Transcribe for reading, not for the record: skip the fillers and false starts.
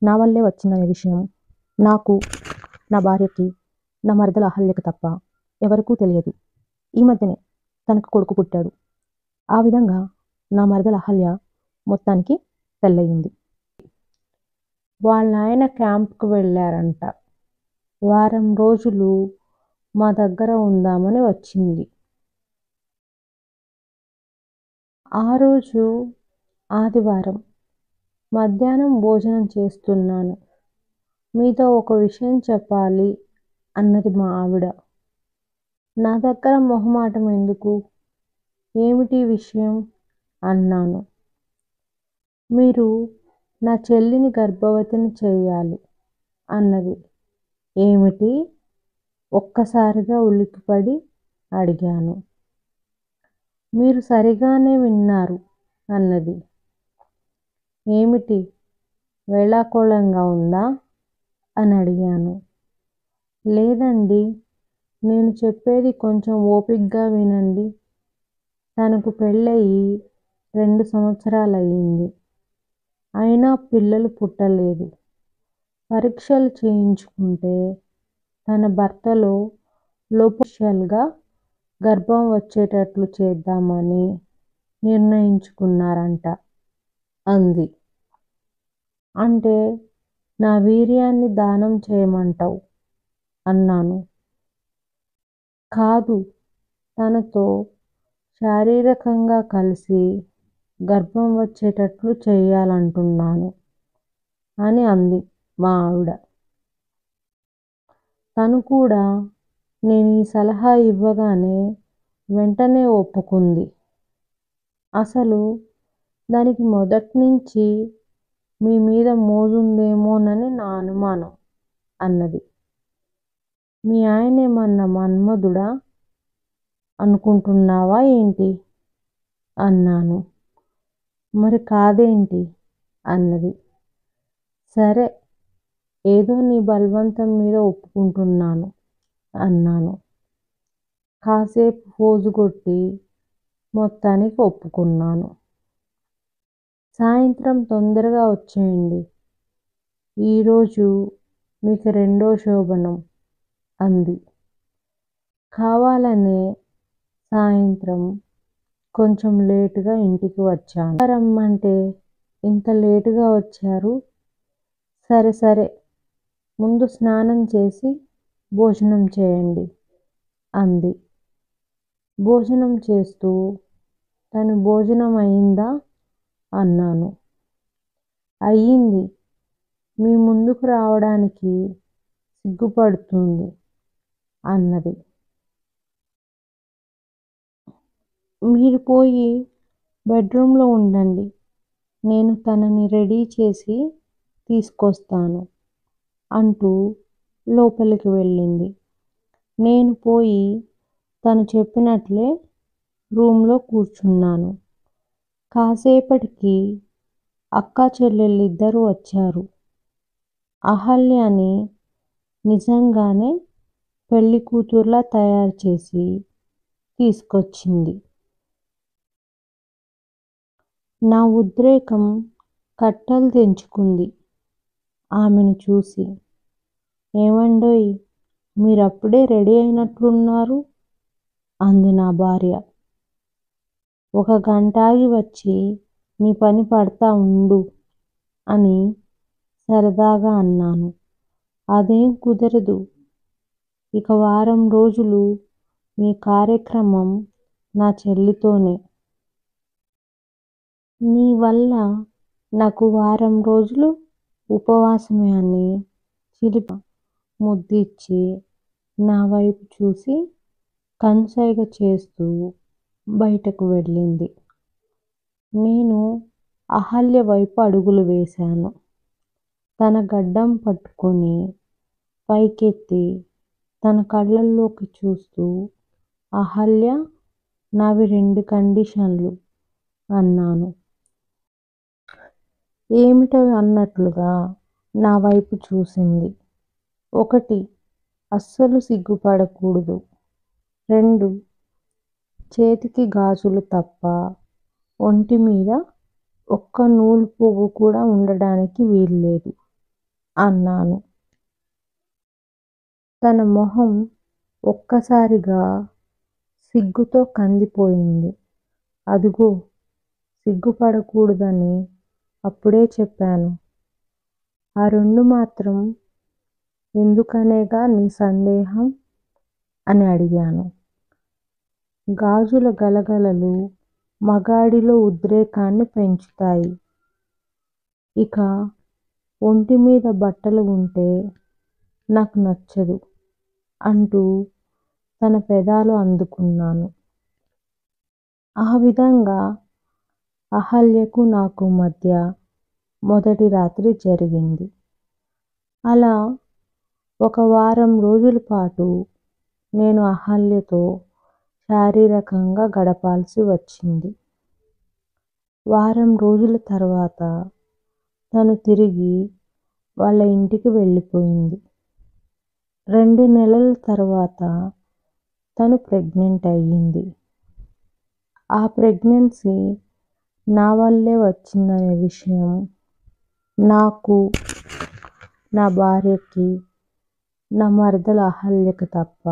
నా వల్లే వచ్చిందనే విషయం నాకు, నా భార్యకి, నా మరదల అహల్యకి తప్ప ఎవరికూ తెలియదు. ఈ మధ్యనే తనకు కొడుకు పుట్టాడు. ఆ విధంగా నా మరదల అహల్య మొత్తానికి పెళ్ళయింది. వాళ్ళ ఆయన క్యాంప్కి వెళ్ళారంట. వారం రోజులు మా దగ్గర ఉందామని వచ్చింది. ఆ రోజు ఆదివారం మధ్యాహ్నం భోజనం చేస్తున్నాను. మీతో ఒక విషయం చెప్పాలి అన్నది మా ఆవిడ. నా దగ్గర మొహమాటం ఎందుకు? ఏమిటి విషయం అన్నాను. మీరు నా చెల్లిని గర్భవతిని చెయ్యాలి అన్నది. ఏమిటి? ఒక్కసారిగా ఉలిక్కిపడి అడిగాను. మీరు సరిగానే విన్నారు అన్నది. ఏమిటి? వేళాకోళంగా ఉందా అని అడిగాను. లేదండి, నేను చెప్పేది కొంచెం ఓపిగ్గా వినండి. తనకు పెళ్ళయి 2 సంవత్సరాలయ్యింది. అయినా పిల్లలు పుట్టలేదు. పరీక్షలు చేయించుకుంటే తన భర్తలో లోపాషియల్గా గర్భం వచ్చేటట్లు చేద్దామని నిర్ణయించుకున్నారంట అంది. అంటే నా వీర్యాన్ని దానం చేయమంటావు అన్నాను. కాదు, తనతో శారీరకంగా కలిసి గర్భం వచ్చేటట్లు చేయాలంటున్నాను అని అంది మా ఆవిడ. తను కూడా నేను ఈ సలహా ఇవ్వగానే వెంటనే ఒప్పుకుంది. అసలు దానికి మొదట్నుంచి మీ మీద మోజుందేమోనని నా అనుమానం అన్నది. మీ ఆయనేమన్నా మన్మధుడా అనుకుంటున్నావా ఏంటి అన్నాను. మరి కాదేంటి అన్నది. సరే, ఏదో నీ బలవంతం మీద ఒప్పుకుంటున్నాను అన్నాను. కాసేపు ఫోజుకొట్టి మొత్తానికి ఒప్పుకున్నాను. సాయంత్రం తొందరగా వచ్చేయండి. ఈరోజు మీకు 2వ శోభనం అంది. కావాలనే సాయంత్రం కొంచెం లేటుగా ఇంటికి వచ్చాను. రమ్మంటే ఇంత లేటుగా వచ్చారు? సరే సరే, ముందు స్నానం చేసి భోజనం చేయండి అంది. భోజనం చేస్తూ తను భోజనం అయిందా అన్నాను. అయ్యింది. మీ ముందుకు రావడానికి సిగ్గుపడుతుంది అన్నది. మీరు పోయి బెడ్రూమ్లో ఉండండి, నేను తనని రెడీ చేసి తీసుకొస్తాను అంటూ లోపలికి వెళ్ళింది. నేను పోయి తను చెప్పినట్లే రూమ్లో కూర్చున్నాను. కాసేపటికి అక్కా చెల్లెళ్ళిద్దరూ వచ్చారు. అహల్యని నిజంగానే పెళ్లి కూతుర్లా తయారు చేసి తీసుకొచ్చింది. నా ఉద్రేకం కట్టలు తెంచుకుంది ఆమెను చూసి. ఏమండోయ్, మీరప్పుడే రెడీ అయినట్లున్నారు అంది నా భార్య. ఒక గంటాగి వచ్చి నీ పని పడతా ఉండు అని సరదాగా అన్నాను. అదేం కుదరదు. ఇక వారం రోజులు మీ కార్యక్రమం నా చెల్లితోనే. నీ వల్ల నాకు వారం రోజులు ఉపవాసమే అని చిలిపి ముద్దిచ్చి నా వైపు చూసి కనుసైగ చేస్తూ బయటకు వెళ్ళింది. నేను అహల్య వైపు అడుగులు వేశాను. తన గడ్డం పట్టుకొని పైకెత్తి తన కళ్ళల్లోకి చూస్తూ, అహల్య, నావి 2 కండిషన్లు అన్నాను. ఏమిటవి అన్నట్లుగా నా వైపు చూసింది. 1, అస్సలు సిగ్గుపడకూడదు. 2, చేతికి గాజులు తప్ప ఒంటి మీద ఒక్క నూలు పువ్వు కూడా ఉండడానికి వీల్లేదు అన్నాను. తన మొహం ఒక్కసారిగా సిగ్గుతో కందిపోయింది. అదుగో సిగ్గుపడకూడదని అప్పుడే చెప్పాను. ఆ 2 మాత్రం ఎందుకనేగా నీ సందేహం అని అడిగాను. గాజుల గలగలలు మగాడిలో ఉద్రేకాన్ని పెంచుతాయి. ఇక ఒంటి మీద బట్టలు ఉంటే నాకు నచ్చదు అంటూ తన పెదాలు అందుకున్నాను. ఆ విధంగా అహల్యకు నాకు మధ్య మొదటి రాత్రి జరిగింది. అలా ఒక వారం రోజుల పాటు నేను అహల్యతో శారీరకంగా గడపాల్సి వచ్చింది. వారం రోజుల తర్వాత తను తిరిగి వాళ్ళ ఇంటికి వెళ్ళిపోయింది. 2 నెలల తర్వాత తను ప్రెగ్నెంట్ అయ్యింది. ఆ ప్రెగ్నెన్సీ నా వల్లే వచ్చిందనే విషయం నాకు, నా భార్యకి, నా మరదలు అహల్యకి తప్ప